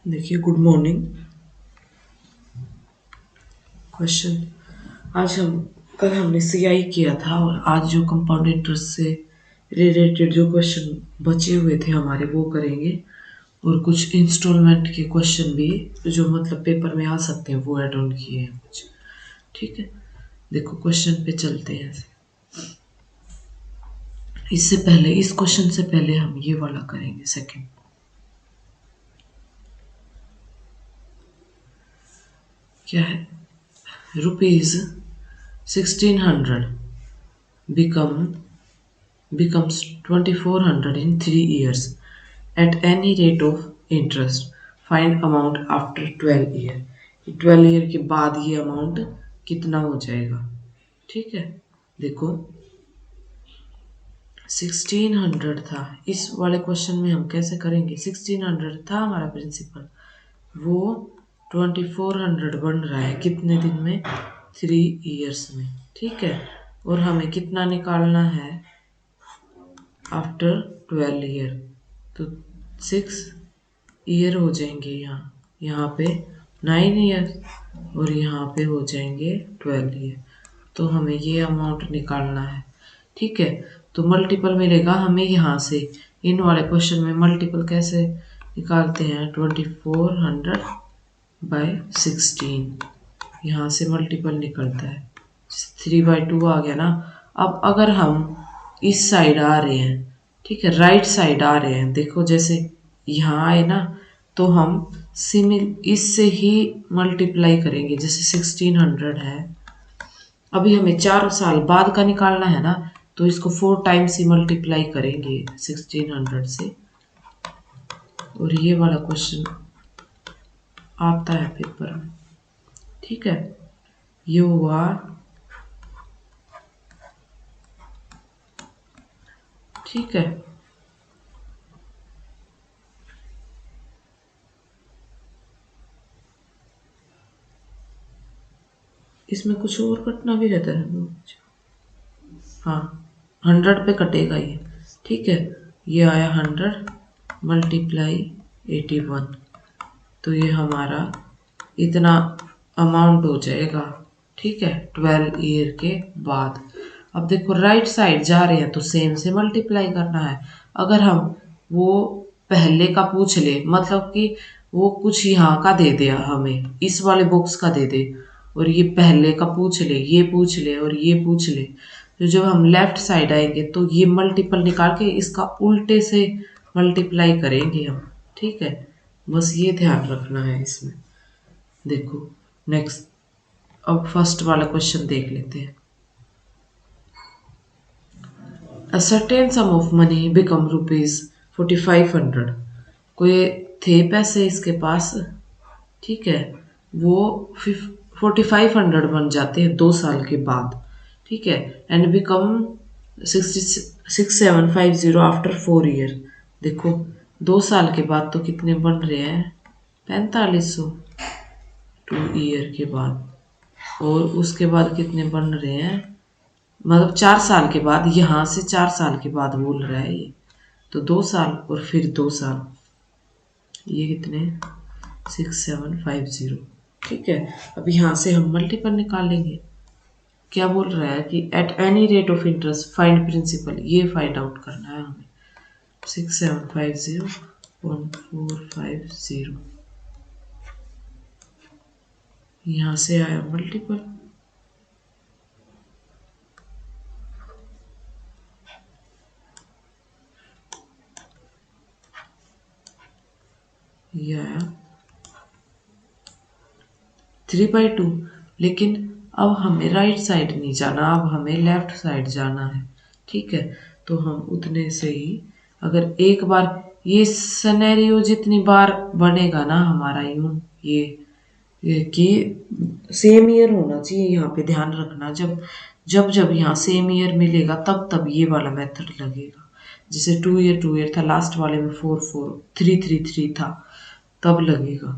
देखिए, good morning. Question आज हम कल हमने सीआई किया था और आज जो कंपाउंड इंटरेस्ट से रिलेटेड जो क्वेश्चन बचे हुए थे हमारे वो करेंगे। और कुछ इंस्टॉलमेंट के क्वेश्चन भी जो मतलब पेपर में आ सकते हैं वो ऐड ऑन किए हैं कुछ। ठीक है, देखो क्वेश्चन पे चलते हैं। इससे पहले इस क्वेश्चन से पहले हम ये वाला करेंगे। सेकंड क्या है, rupees 1600 becomes 2400 in 3 years at any rate of interest. Find amount after 12 year. 12 year के बाद ये अमाउंट कितना हो जाएगा। ठीक है, देखो 1600 था। इस वाले क्वेश्चन में हम कैसे करेंगे, 1600 था हमारा प्रिंसिपल, वो 2400 बन रहा है कितने दिन में, 3 ईयर्स में। ठीक है, और हमें कितना निकालना है आफ्टर 12 ईयर। तो 6 ईयर हो जाएंगे यहाँ पे 9 ईयर और यहाँ पे हो जाएंगे 12 ईयर। तो हमें ये अमाउंट निकालना है। ठीक है, तो मल्टीपल मिलेगा हमें यहाँ से। इन वाले क्वेश्चन में मल्टीपल कैसे निकालते हैं, 2400 बाय 16, यहाँ से मल्टीपल निकलता है 3/2 आ गया ना। अब अगर हम इस साइड आ रहे हैं, ठीक है, राइट साइड आ रहे हैं, देखो जैसे यहाँ आए ना, तो हम सिमिल इससे ही मल्टीप्लाई करेंगे। जैसे 1600 है, अभी हमें 4 साल बाद का निकालना है ना, तो इसको 4 टाइम्स ही मल्टीप्लाई करेंगे 1600 से। और ये वाला क्वेश्चन आता है पेपर में। ठीक है, ये हुआ। ठीक है, इसमें कुछ और कटना भी रहता है। हाँ, 100 पे कटेगा ये। ठीक है, ये आया 100 मल्टीप्लाई 81, तो ये हमारा इतना अमाउंट हो जाएगा। ठीक है, 12 ईयर के बाद। अब देखो राइट साइड जा रहे हैं तो सेम से मल्टीप्लाई करना है। अगर हम वो पहले का पूछ ले, मतलब कि वो कुछ यहाँ का दे दे हमें, इस वाले बॉक्स का दे दे, और ये पहले का पूछ ले, ये पूछ ले और ये पूछ ले, तो जब हम लेफ्ट साइड आएंगे तो ये मल्टीपल निकाल के इसका उल्टे से मल्टीप्लाई करेंगे हम। ठीक है, बस ये ध्यान रखना है इसमें। देखो नेक्स्ट, अब फर्स्ट वाला क्वेश्चन देख लेते हैं। A certain sum of money become rupees 4500। कोई थे पैसे इसके पास, ठीक है, वो 4500 बन जाते हैं 2 साल के बाद। ठीक है, एंड बिकम 6750 आफ्टर 4 ईयर। देखो 2 साल के बाद तो कितने बन रहे हैं, 4500 2 ईयर के बाद। और उसके बाद कितने बन रहे हैं, मतलब 4 साल के बाद, यहाँ से 4 साल के बाद बोल रहा है ये, तो 2 साल और फिर 2 साल, ये कितने 6750। ठीक है, अब यहाँ से हम मल्टीपल निकालेंगे। क्या बोल रहा है कि at any rate of interest find principal, ये फाइंड आउट करना है हमें। 6750.450, यहाँ से आया मल्टीपल। ये आया 3/2। लेकिन अब हमें राइट साइड नहीं जाना, अब हमें लेफ्ट साइड जाना है। ठीक है, तो हम उतने से ही, अगर एक बार ये सिनेरियो जितनी बार बनेगा ना हमारा यूं, ये कि सेम ईयर होना चाहिए। यहाँ पे ध्यान रखना, जब जब यहाँ सेम ईयर मिलेगा तब तब ये वाला मेथड लगेगा। जैसे 2 ईयर था, लास्ट वाले में 4 4 3 3 3 था, तब लगेगा।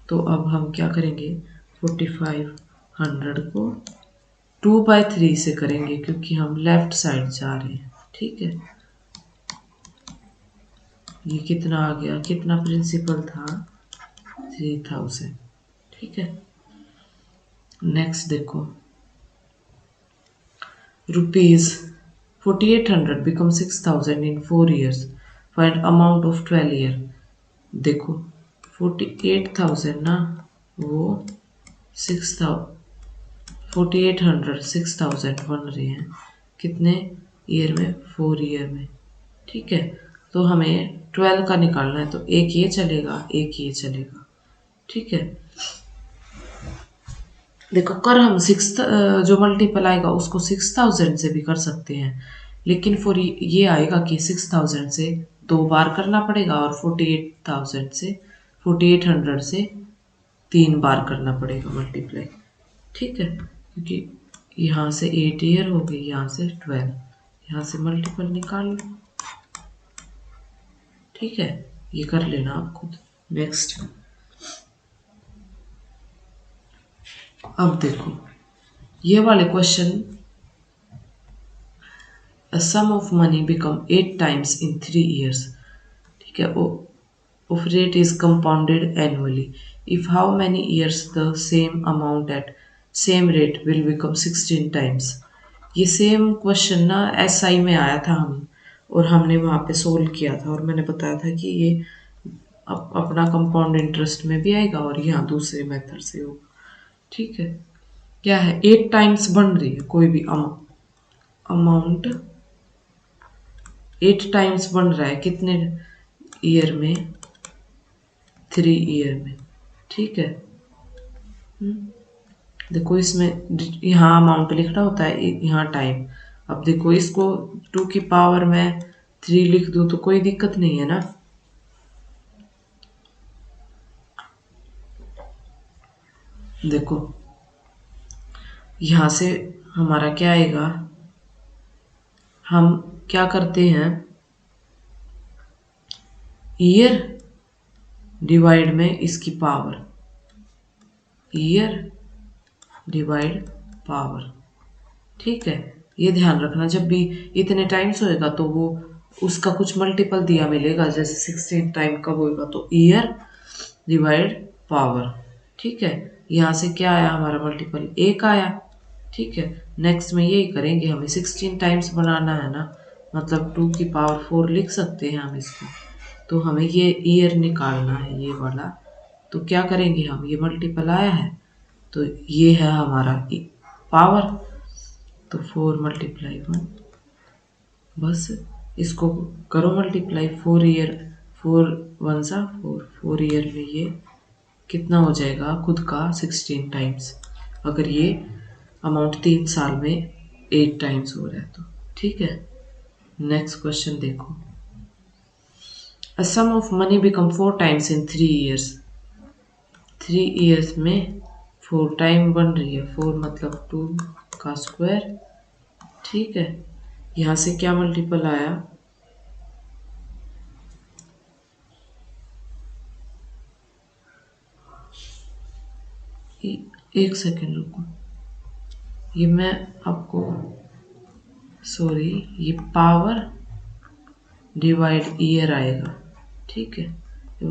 तो अब हम क्या करेंगे, 4500 को 2/3 से करेंगे क्योंकि हम लेफ्ट साइड जा रहे हैं। ठीक है, ये कितना आ गया, कितना प्रिंसिपल था 3000। ठीक है, नेक्स्ट देखो, ₹4800 become 6000 in 4 years, find amount of 12 year। देखो 48,000 ना, वो 4800 6000 बन रही हैं कितने ईयर में, 4 ईयर में। ठीक है, तो हमें 12 का निकालना है, तो एक ये चलेगा, एक ये चलेगा। ठीक है, देखो कर हम जो मल्टीपल आएगा उसको 6000 से भी कर सकते हैं, लेकिन फिर ये आएगा कि 6000 से 2 बार करना पड़ेगा और 4800 से 3 बार करना पड़ेगा मल्टीप्लाई। ठीक है, क्योंकि यहाँ से 8 ईयर हो गई, यहाँ से 12, यहाँ से मल्टीपल निकाल लो। ठीक है, ये कर लेना आप खुद। नेक्स्ट, अब देखो ये वाले question, a sum of money become 8 times in 3 years। ठीक है, of rate is compounded annually, if how many years the same amount at same rate will become 16 times। ये सेम क्वेश्चन ना SI में आया था हम, और हमने वहाँ पे सोल्व किया था, और मैंने बताया था कि ये अपना कंपाउंड इंटरेस्ट में भी आएगा और यहाँ दूसरे मेथड से होगा। ठीक है, क्या है, 8 टाइम्स बन रही है कोई भी अमाउंट, 8 टाइम्स बन रहा है कितने ईयर में, 3 ईयर में। ठीक है, देखो इसमें यहाँ अमाउंट लिखना होता है, यहाँ टाइम। अब देखो इसको 2 की पावर में 3 लिख दूँ तो कोई दिक्कत नहीं है ना। देखो यहाँ से हमारा क्या आएगा, हम क्या करते हैं, ईयर डिवाइड में इसकी पावर, ईयर डिवाइड पावर। ठीक है, ये ध्यान रखना, जब भी इतने टाइम्स होएगा तो वो उसका कुछ मल्टीपल दिया मिलेगा, जैसे 16 टाइम कब होएगा तो ईयर डिवाइड पावर। ठीक है, यहाँ से क्या आया हमारा मल्टीपल, 1 आया। ठीक है, नेक्स्ट में यही करेंगे, हमें 16 टाइम्स बनाना है ना, मतलब 2 की पावर 4 लिख सकते हैं हम इसको। तो हमें ये ईयर निकालना है, ये वाला। तो क्या करेंगे हम, ये मल्टीपल आया है तो ये है हमारा पावर, तो 4 मल्टीप्लाई 1, बस इसको करो मल्टीप्लाई, 4 ईयर, 4 1 सा 4, 4 ईयर में ये कितना हो जाएगा खुद का 16 टाइम्स, अगर ये अमाउंट 3 साल में 8 टाइम्स हो रहा है तो। ठीक है, नेक्स्ट क्वेश्चन देखो, a sum of money become 4 times in 3 years। 3 years में 4 टाइम बन रही है, 4 मतलब 2 का स्क्वायर। ठीक है, यहाँ से क्या मल्टीपल आया, एक सेकेंड रुको, ये मैं आपको, सॉरी, ये पावर डिवाइड ईयर आएगा। ठीक है,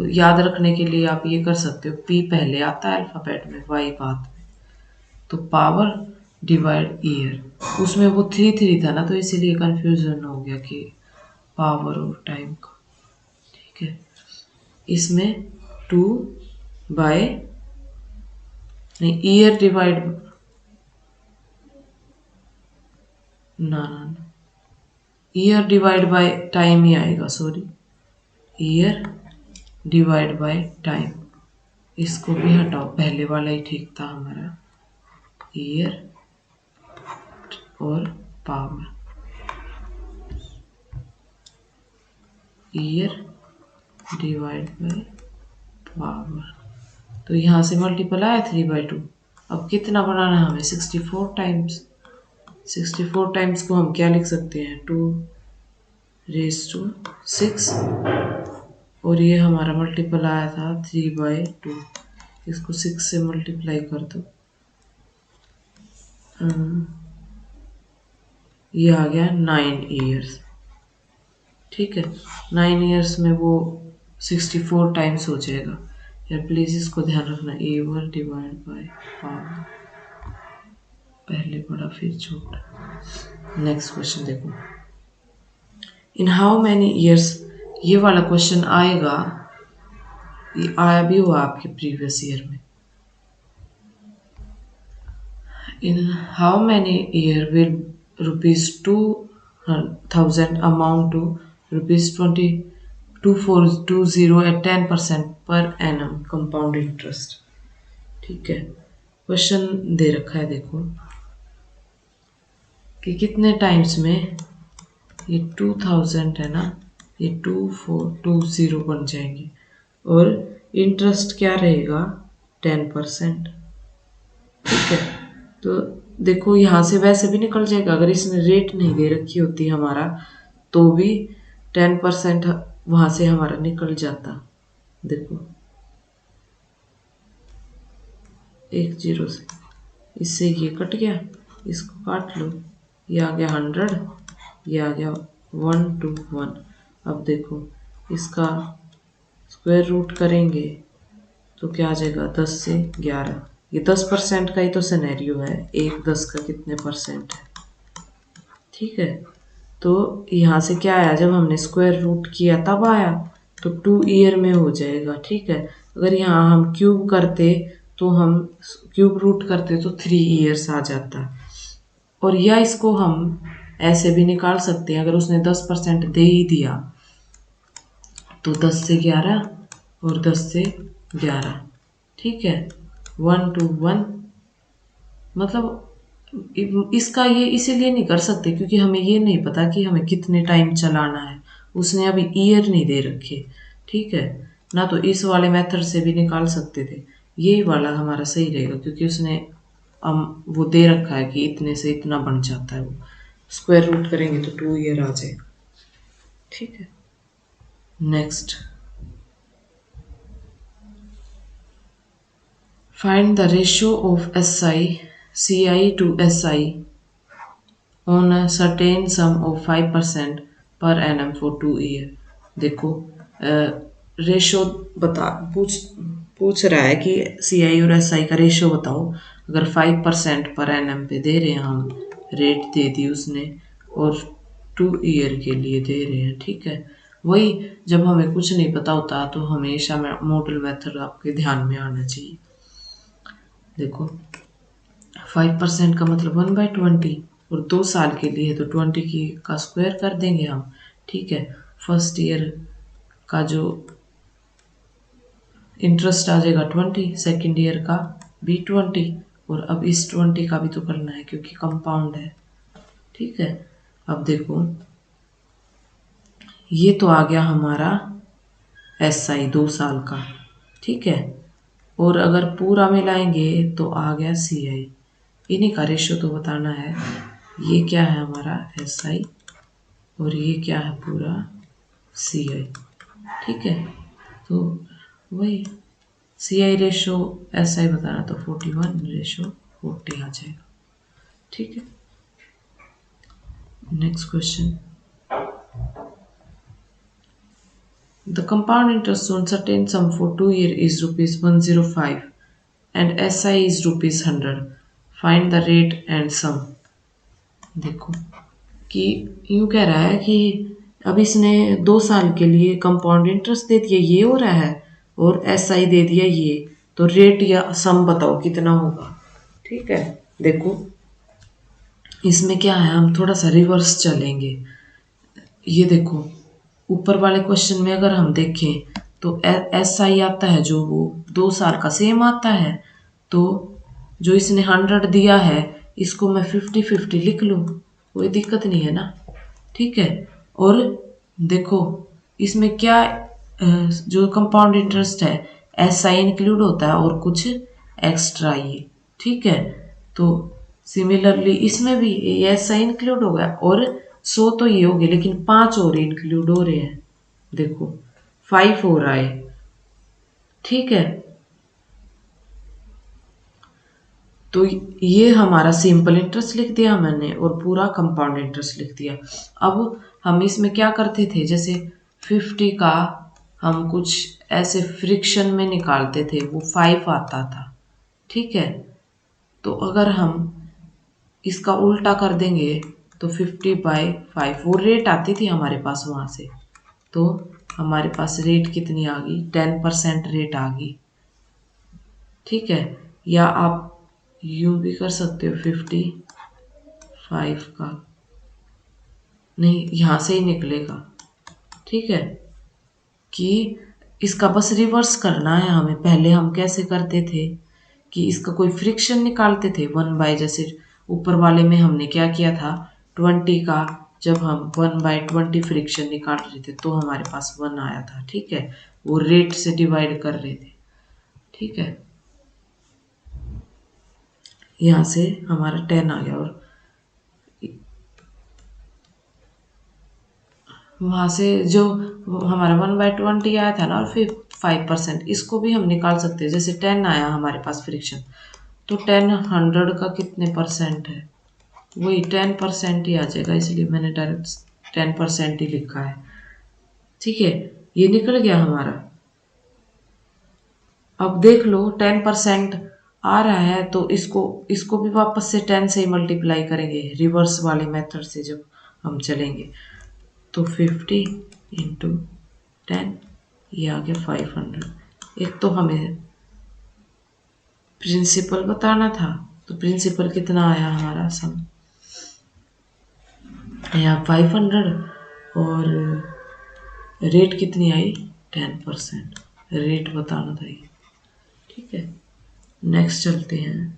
याद रखने के लिए आप ये कर सकते हो, पी पहले आता है अल्फ़ाबेट में, वाई बाद में, तो पावर डिवाइड ईयर, उसमें वो 3 3 था ना, तो इसीलिए कंफ्यूजन हो गया कि पावर और टाइम का। ठीक है, इसमें 2 बाय, नहीं, ईयर डिवाइड, ना ना ना, ईयर डिवाइड बाय टाइम ही आएगा, sorry, year divide by time. इसको भी हटाओ, पहले वाला ही ठीक था हमारा, ईयर और power, year divide by power. तो यहाँ से मल्टीपल आया 3/2। अब कितना बनाना है हमें, 64 टाइम्स। 64 टाइम्स को हम क्या लिख सकते हैं, 2⁻6, और ये हमारा मल्टीपल आया था 3/2, इसको 6 से मल्टीप्लाई कर दो, ये आ गया 9 ईयर्स। ठीक है, 9 ईयर्स में वो 64 टाइम्स हो जाएगा, यार प्लीज इसको ध्यान रखना, A1 डिवाइड बाय पावर, पहले बड़ा फिर छोटा। नेक्स्ट क्वेश्चन देखो, इन हाउ मैनी ईयर्स, ये वाला क्वेश्चन आएगा, ये आया भी हुआ आपके प्रीवियस ईयर में। In how many year will ₹2,000 amount to ₹2420 at 10% पर एनम कंपाउंड इंटरेस्ट। ठीक है, क्वेश्चन दे रखा है देखो कि कितने टाइम्स में ये 2000 है ना, ये 2420 बन जाएंगे और इंटरेस्ट क्या रहेगा 10%। ठीक है, तो देखो यहाँ से वैसे भी निकल जाएगा, अगर इसने रेट नहीं दे रखी होती हमारा तो भी 10% वहां से हमारा निकल जाता। देखो 1 0 से, इससे ये कट गया, इसको काट लो, ये आ गया 100, ये आ गया 1 to 1। अब देखो इसका स्क्वायर रूट करेंगे तो क्या आ जाएगा 10 से 11। ये 10% का ही तो सिनेरियो है, 1/10 का कितने परसेंट है। ठीक है, तो यहाँ से क्या आया, जब हमने स्क्वायर रूट किया तब आया, तो 2 ईयर में हो जाएगा। ठीक है, अगर यहाँ हम क्यूब करते तो हम क्यूब रूट करते तो 3 ईयर्स आ जाता। और या इसको हम ऐसे भी निकाल सकते हैं, अगर उसने 10% दे ही दिया तो 10 से 11 और 10 से 11। ठीक है, 1 to 1, मतलब इसका ये इसीलिए नहीं कर सकते क्योंकि हमें ये नहीं पता कि हमें कितने टाइम चलाना है, उसने अभी ईयर नहीं दे रखे। ठीक है ना, तो इस वाले मेथड से भी निकाल सकते थे, यही वाला हमारा सही रहेगा क्योंकि उसने वो दे रखा है कि इतने से इतना बन जाता है, वो स्क्वायर रूट करेंगे तो 2 ईयर आ जाएगा। ठीक है, next, find the ratio of CI to SI on a certain sum of 5% per annum for 2 year। देखो रेशो बता पूछ रहा है कि CI और SI का रेशो बताओ। अगर 5% पर एनम पे दे रहे हैं, हम रेट दे दी उसने और 2 ईयर के लिए दे रहे हैं। ठीक है, वही जब हमें कुछ नहीं पता होता तो हमेशा मॉडल मेथड आपके ध्यान में आना चाहिए। देखो 5% का मतलब 1/20 और 2 साल के लिए तो 20 की का स्क्वायर कर देंगे हम। ठीक है, फर्स्ट ईयर का जो इंटरेस्ट आ जाएगा 20, सेकेंड ईयर का भी 20 और अब इस 20 का भी तो करना है क्योंकि कंपाउंड है। ठीक है, अब देखो ये तो आ गया हमारा SI 2 साल का। ठीक है, और अगर पूरा मिलाएंगे तो आ गया CI। इन्हीं का रेशो तो बताना है। ये क्या है हमारा SI और ये क्या है पूरा CI। ठीक है, तो वही CI रेशो SI बताना तो 41:40 आ जाएगा। ठीक है, next question, the compound interest on certain sum for 2 year is ₹105 and SI is ₹100। Find the rate and sum. देखो कि यूं कह रहा है कि अब इसने 2 साल के लिए कंपाउंड इंटरेस्ट दे दिया, ये हो रहा है, और SI दे दिया ये, तो रेट या सम बताओ कितना होगा। ठीक है, देखो इसमें क्या है, हम थोड़ा सा रिवर्स चलेंगे। ये देखो ऊपर वाले क्वेश्चन में अगर हम देखें तो SI आता है जो वो 2 साल का सेम आता है, तो जो इसने 100 दिया है इसको मैं 50-50 लिख लूँ, कोई दिक्कत नहीं है ना। ठीक है, और देखो इसमें क्या जो कंपाउंड इंटरेस्ट है SI इंक्लूड होता है और कुछ एक्स्ट्रा ये। ठीक है, तो सिमिलरली इसमें भी SI इंक्लूड हो गया और 100 तो ये हो गए, लेकिन 5 और इंक्लूड हो रहे हैं। देखो 5 हो रहा है। ठीक है, तो ये हमारा सिंपल इंटरेस्ट लिख दिया मैंने और पूरा कंपाउंड इंटरेस्ट लिख दिया। अब हम इसमें क्या करते थे, जैसे 50 का हम कुछ ऐसे फ्रिक्शन में निकालते थे, वो 5 आता था। ठीक है, तो अगर हम इसका उल्टा कर देंगे तो 50/5 वो रेट आती थी हमारे पास वहाँ से, तो हमारे पास रेट कितनी आ गई, 10% रेट आ गई। ठीक है, या आप यूँ भी कर सकते हो 55 का, नहीं यहाँ से ही निकलेगा। ठीक है, कि इसका बस रिवर्स करना है हमें। पहले हम कैसे करते थे कि इसका कोई फ्रिक्शन निकालते थे 1/, जैसे ऊपर वाले में हमने क्या किया था 20 का, जब हम 1/20 फ्रिक्शन निकाल रहे थे तो हमारे पास 1 आया था। ठीक है, वो रेट से डिवाइड कर रहे थे। ठीक है, यहाँ से हमारा 10 आ गया, और वहाँ से जो हमारा 1/20 आया था ना, और फिर 5%, इसको भी हम निकाल सकते हैं। जैसे 10 आया हमारे पास फ्रिक्शन, तो 10 100 का कितने परसेंट है, वही 10% ही आ जाएगा, इसलिए मैंने डायरेक्ट 10% ही लिखा है। ठीक है, ये निकल गया हमारा। अब देख लो 10% आ रहा है, तो इसको इसको भी वापस से 10 से ही मल्टीप्लाई करेंगे, रिवर्स वाले मेथड से जब हम चलेंगे। तो 50 × 10, ये आ गया 500। एक तो हमें प्रिंसिपल बताना था, तो प्रिंसिपल कितना आया हमारा सम, यहाँ 500, और रेट कितनी आई 10%, रेट बताना था ये। ठीक है, नेक्स्ट चलते हैं।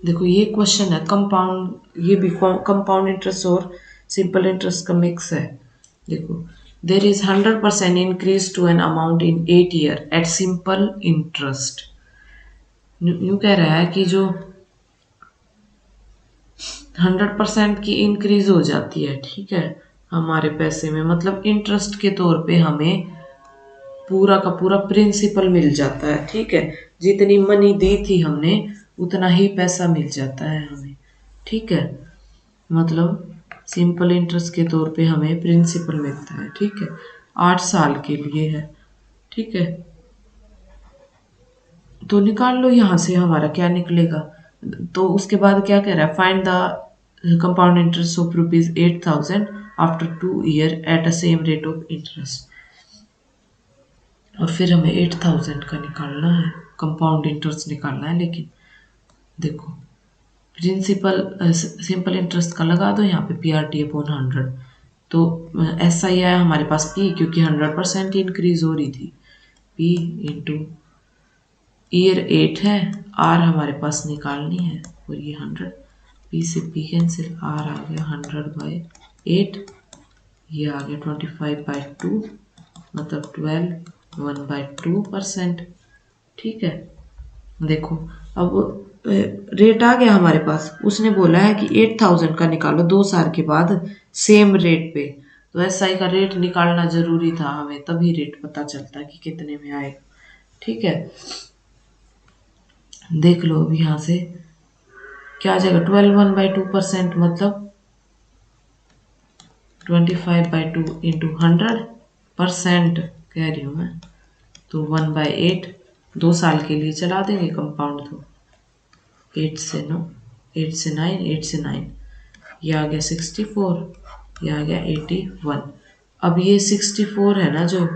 देखो ये क्वेश्चन है कंपाउंड, ये भी कंपाउंड इंटरेस्ट और सिंपल इंटरेस्ट का मिक्स है। देखो, there is 100% increase to an amount in 8 year at simple interest. यूँ कह रहा है कि जो 100% की इंक्रीज हो जाती है, ठीक है, हमारे पैसे में, मतलब इंटरेस्ट के तौर पे हमें पूरा का पूरा प्रिंसिपल मिल जाता है। ठीक है, जितनी मनी दी थी हमने उतना ही पैसा मिल जाता है हमें। ठीक है, मतलब सिंपल इंटरेस्ट के तौर पे हमें प्रिंसिपल मिलता है। ठीक है, 8 साल के लिए है। ठीक है, तो निकाल लो यहाँ से हमारा क्या निकलेगा। तो उसके बाद क्या कह रहा है, find the compound interest of ₹8,000 after 2 year at a same rate of interest. और फिर हमें 8,000 का निकालना है, कंपाउंड इंटरेस्ट निकालना है। लेकिन देखो, प्रिंसिपल सिंपल इंटरेस्ट का लगा दो यहाँ पे PRT/100, तो एस आई आया हमारे पास P, क्योंकि 100% इंक्रीज हो रही थी। P इंटू ईयर 8 है, R हमारे पास निकालनी है, और ये 100, P से P कैंसिल, R आ गया 100/8, ये आ गया 25/2, मतलब 1/2%। ठीक है, देखो अब रेट आ गया हमारे पास। उसने बोला है कि 8,000 का निकालो 2 साल के बाद सेम रेट पे, तो एसआई का रेट निकालना जरूरी था हमें, तभी रेट पता चलता है कि कितने में आएगा। ठीक है, देख लो अब यहाँ से क्या आ जाएगा, 12 मतलब 25/2 इंटू 100% कह रही हूँ मैं, तो 1/8, 2 साल के लिए चला देंगे कंपाउंड। तो 8 से 9, 8 से 9, 8 से 9, ये आ गया 64, ये आ गया 81। अब ये 64 है ना, जो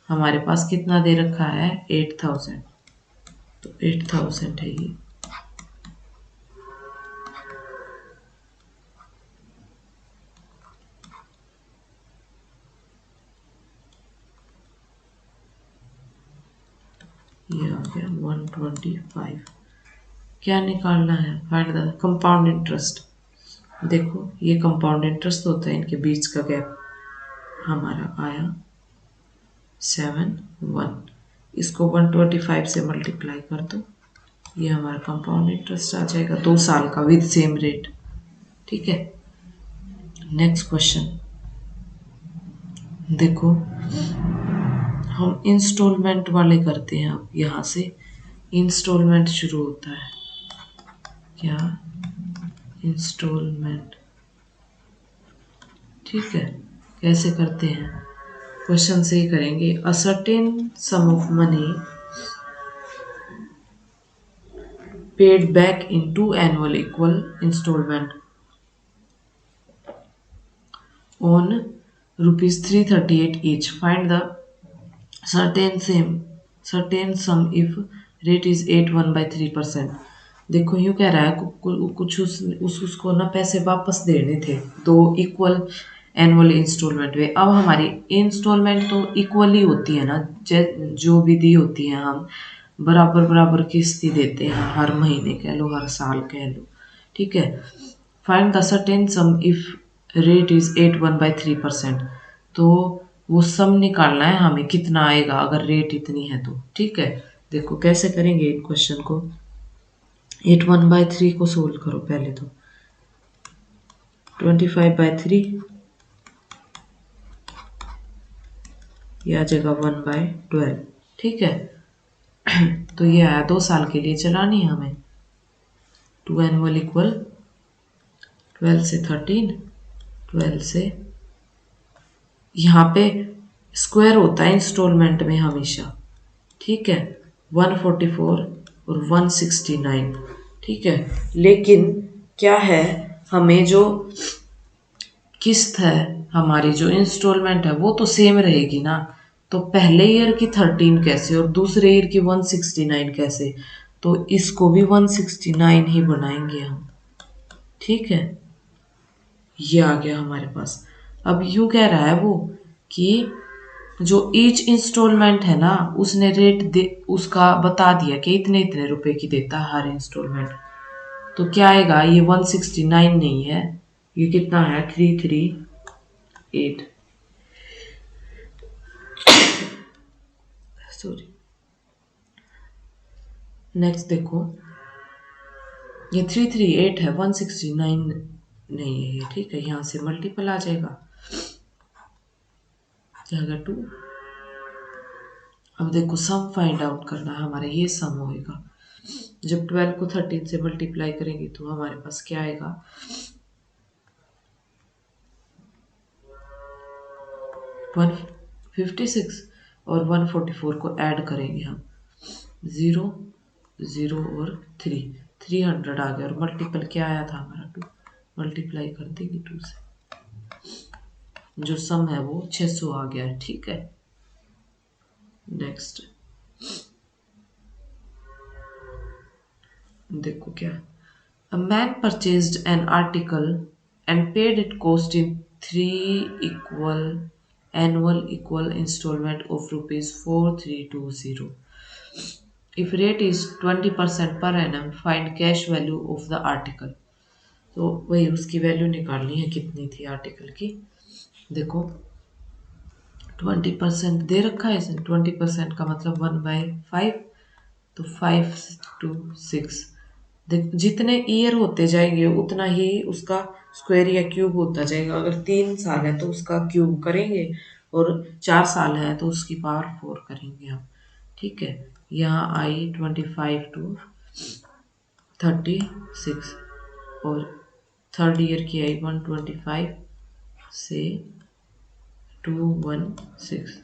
हमारे पास कितना दे रखा है 8,000, तो 8,000 है ये आ गया 125। क्या निकालना है, फाइंड द कंपाउंड इंटरेस्ट। देखो ये कंपाउंड इंटरेस्ट होता है, इनके बीच का गैप हमारा आया 7, 1, इसको 125 से मल्टीप्लाई कर दो, ये हमारा कंपाउंड इंटरेस्ट आ जाएगा 2 साल का विद सेम रेट। ठीक है, नेक्स्ट क्वेश्चन देखो, हम इंस्टॉलमेंट वाले करते हैं। अब यहाँ से इंस्टॉलमेंट शुरू होता है, क्या, इंस्टॉलमेंट। ठीक है, कैसे करते हैं, क्वेश्चन से ही करेंगे। A certain some of money paid back in 2 annual equal installment on rupees 338 each. Find the certain sum if rate is 81/3%. देखो यूं कह रहा है कुछ उसको ना पैसे वापस देने थे, 2 इक्वल एनुअल इंस्टॉलमेंट में। अब हमारी इंस्टॉलमेंट तो इक्वल ही होती है ना, जो भी दी होती है हम बराबर बराबर किस्ती देते हैं, हर महीने कह लो हर साल कह लो, ठीक है। Find the certain some if rate is 81/3%। तो वो सम निकालना है हमें, कितना आएगा अगर रेट इतनी है तो, ठीक है। देखो कैसे करेंगे इन क्वेश्चन को। 81/3 को सोल्व करो पहले तो। 25/3 ये आ जाएगा 1/12, ठीक है। तो ये आया 2 साल के लिए चलानी है हमें। 2 एनुअल इक्वल 12 से 13, 12 से यहाँ पे स्क्वायर होता है इंस्टॉलमेंट में हमेशा, ठीक है। 144 और 169, ठीक है। लेकिन क्या है, हमें जो किस्त है, हमारी जो इंस्टॉलमेंट है वो तो सेम रहेगी ना। तो पहले ईयर की 13 कैसे और दूसरे ईयर की 169 कैसे, तो इसको भी 169 ही बनाएंगे हम, ठीक है। ये आ गया हमारे पास। अब यूं कह रहा है वो कि जो ईच इंस्टॉलमेंट है ना, उसने रेट दे उसका बता दिया कि इतने इतने रुपए की देता है हर इंस्टॉलमेंट। तो क्या आएगा, ये 169 नहीं है, ये कितना है 338, सॉरी। नेक्स्ट देखो, ये 338 है, 169 नहीं है ये, ठीक है। यहाँ से मल्टीपल आ जाएगा, जाएगा 2। अब देखो सम फाइंड आउट करना है हमारा, ये सम होएगा। जब 12 को 13 से मल्टीप्लाई करेंगे तो हमारे पास क्या आएगा, 156 और 144 को ऐड करेंगे हम, 0 0 और 300 आ गया। और मल्टीपल क्या आया था हमारा 2, मल्टीप्लाई कर देंगे 2 से, जो सम है वो 600 आ गया है, ठीक है। नेक्स्ट देखो क्या, a man purchased an article and paid it cost in 3 equal annual equal installment of rupees 4320. If rate is 20% per annum, find cash value of the article. तो वही उसकी वैल्यू निकालनी है, कितनी थी आर्टिकल की। देखो 20% दे रखा है इसने, 20% का मतलब 1/5, तो 5 to 6। जितने ईयर होते जाएंगे उतना ही उसका स्क्वायर या क्यूब होता जाएगा। अगर 3 साल है तो उसका क्यूब करेंगे, और 4 साल है तो उसकी पावर 4 करेंगे हम, ठीक है। यहाँ आई 25 to 36, और थर्ड ईयर की आई 125 से 216,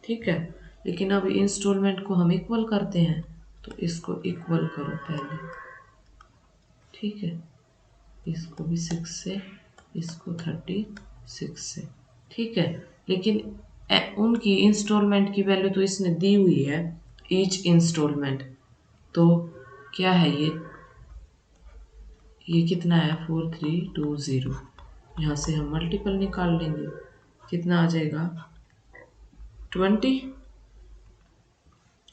ठीक है। लेकिन अब इंस्टॉलमेंट को हम इक्वल करते हैं, तो इसको इक्वल करो पहले, ठीक है। इसको भी 6 से, इसको 36 से, ठीक है। लेकिन उनकी इंस्टॉलमेंट की वैल्यू तो इसने दी हुई है, ईच इंस्टॉलमेंट। तो क्या है ये कितना है 4320। यहाँ से हम मल्टीपल निकाल लेंगे, कितना आ जाएगा 20।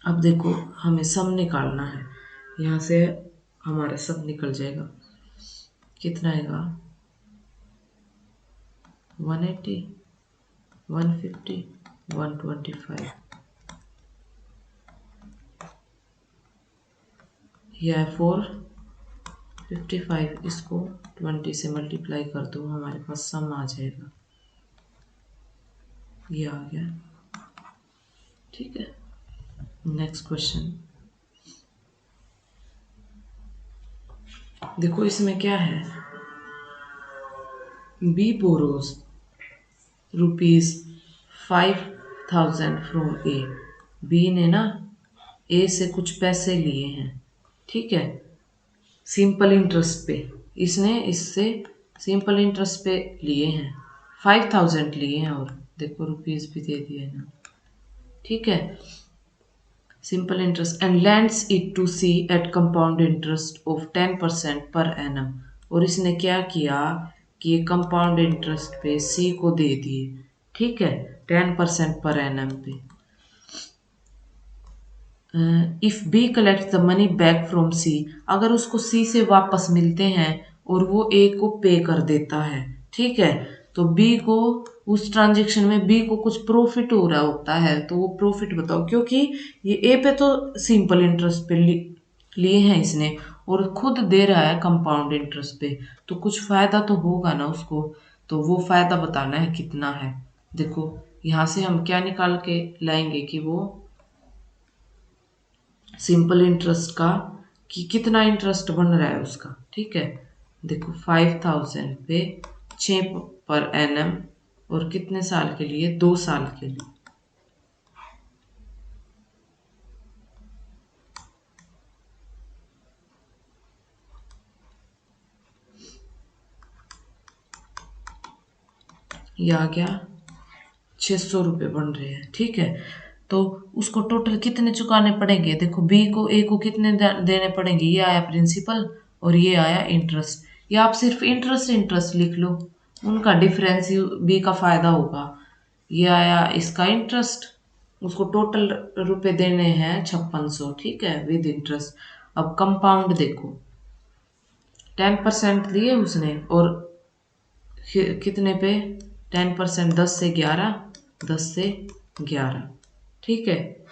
अब देखो हमें सम निकालना है, यहाँ से हमारा सम निकल जाएगा, कितना आएगा 180, 150, 125। यह है 455, इसको 20 से मल्टीप्लाई कर दो, हमारे पास सम आ जाएगा, ये आ गया, ठीक है। नेक्स्ट क्वेश्चन देखो, इसमें क्या है, B borrows ₹5,000 from A. B ने ना ए से कुछ पैसे लिए हैं, ठीक है, सिंपल इंटरेस्ट पे। इसने इससे सिंपल इंटरेस्ट पे लिए हैं, 5,000 लिए हैं, और देखो रुपीस भी दे दिए ना, ठीक है, simple interest, and lends it to C at compound interest of 10% पर एनम। और इसने क्या किया कि ये कंपाउंड इंटरेस्ट पे सी को दे दिए, ठीक है, 10% पर एनम पे। If B collect the money back from C, अगर उसको सी से वापस मिलते हैं और वो ए को पे कर देता है, ठीक है, तो बी को उस ट्रांजेक्शन में बी को कुछ प्रॉफिट हो रहा होता है, तो वो प्रॉफिट बताओ, क्योंकि ये ए पे तो सिंपल इंटरेस्ट पे लिए हैं इसने और खुद दे रहा है कंपाउंड इंटरेस्ट पे, तो कुछ फायदा तो होगा ना उसको, तो वो फायदा बताना है कितना है। देखो यहाँ से हम क्या निकाल के लाएंगे कि वो सिंपल इंटरेस्ट का कि कितना इंटरेस्ट बन रहा है उसका, ठीक है। देखो 5,000 पे 6 पर एनम और कितने साल के लिए, 2 साल के लिए। ये आ गया 600 रुपये बन रहे हैं, ठीक है। तो उसको टोटल कितने चुकाने पड़ेंगे, देखो बी को ए को कितने देने पड़ेंगे, ये आया प्रिंसिपल और ये आया इंटरेस्ट, या आप सिर्फ इंटरेस्ट इंटरेस्ट लिख लो, उनका डिफरेंस बी का फायदा होगा। ये आया इसका इंटरेस्ट, उसको टोटल रुपए देने हैं 5600, ठीक है, विद इंटरेस्ट। अब कंपाउंड देखो 10% लिए उसने और कितने पे, 10%, 10 से 11, 10 से 11, ठीक है,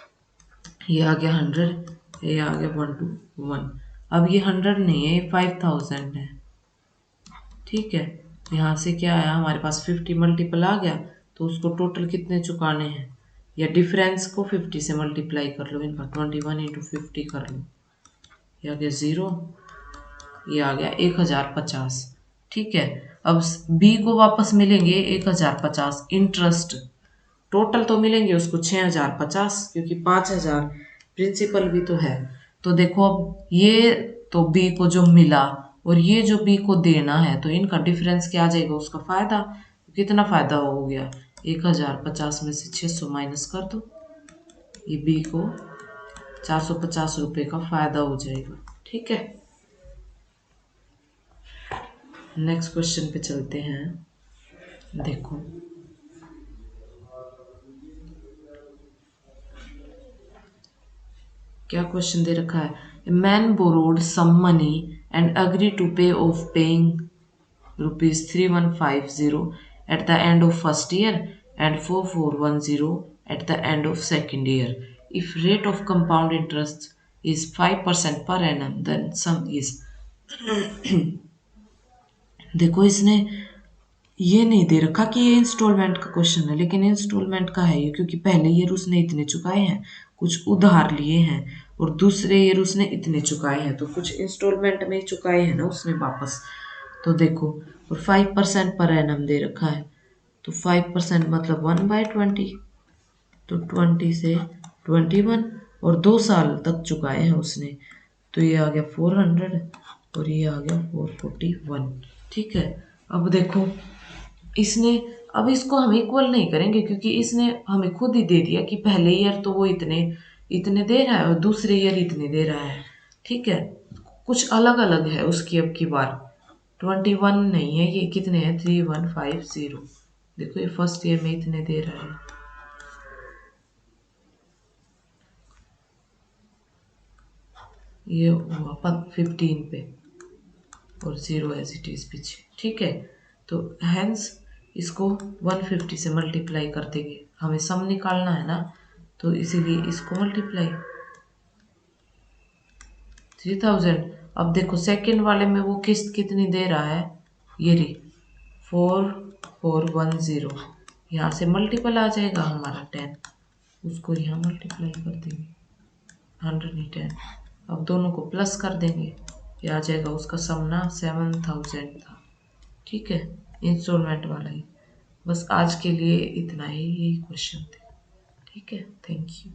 ये आ गया 100, ये आ गया 121। अब ये 100 नहीं है, ये 5,000 है, ठीक है। यहाँ से क्या आया हमारे पास 50 मल्टीपल आ गया, तो उसको टोटल कितने चुकाने हैं, या डिफरेंस को 50 से मल्टीप्लाई कर लो, इनका 21 इंटू 50 कर लो, ये आ गया 0, ये आ गया 1050, ठीक है। अब बी को वापस मिलेंगे 1050 इंटरेस्ट, टोटल तो मिलेंगे उसको 6,050, क्योंकि 5,000 प्रिंसिपल भी तो है। तो देखो अब ये तो बी को जो मिला और ये जो बी को देना है, तो इनका डिफरेंस क्या आ जाएगा, उसका फायदा। कितना फायदा हो गया, 1050 में से 600 माइनस कर दो, ये बी को 450 रुपये का फायदा हो जाएगा, ठीक है। नेक्स्ट क्वेश्चन पे चलते हैं। देखो क्या क्वेश्चन दे रखा है, a man borrowed some money and agree to pay of paying ₹3150 at the end of first year and 4410 at the end of second year. If rate of compound interest is 5% per annum, then sum is देखो इसने ये नहीं दे रखा कि ये instalment का question है, लेकिन इंस्टॉलमेंट का है ये, क्योंकि पहले ईयर उसने इतने चुकाए हैं, कुछ उधार लिए हैं, और दूसरे ईयर उसने इतने चुकाए हैं, तो कुछ इंस्टॉलमेंट में चुकाए हैं ना उसने वापस। तो देखो और 5% पर एनम दे रखा है, तो 5% मतलब 1/20, तो 20 से 21, और 2 साल तक चुकाए हैं उसने, तो ये आ गया 400 और ये आ गया 441, ठीक है। अब देखो इसने, अब इसको हम इक्वल नहीं करेंगे, क्योंकि इसने हमें खुद ही दे दिया कि पहले ईयर तो वो इतने इतने दे रहा है और दूसरे ईयर इतने दे रहा है, ठीक है। कुछ अलग अलग है उसकी, अब की बार 21 नहीं है, ये कितने हैं, 3150, देखो ये फर्स्ट ईयर में इतने दे रहा है, ये हुआ 15 पे और 0 एज इट इज पीछे, ठीक है। तो हैंस इसको 150 से मल्टीप्लाई कर देंगे, हमें सम निकालना है ना, तो इसीलिए इसको मल्टीप्लाई 3000। अब देखो सेकंड वाले में वो किस्त कितनी दे रहा है, ये रही 4410, यहाँ से मल्टीपल आ जाएगा हमारा 10, उसको यहाँ मल्टीप्लाई कर देंगे 100 नहीं 10, अब दोनों को प्लस कर देंगे, ये आ जाएगा उसका सम ना 7000 था, ठीक है, इंस्टॉलमेंट वाला ही। बस आज के लिए इतना ही, यही क्वेश्चन थे। ठीक है, थैंक यू।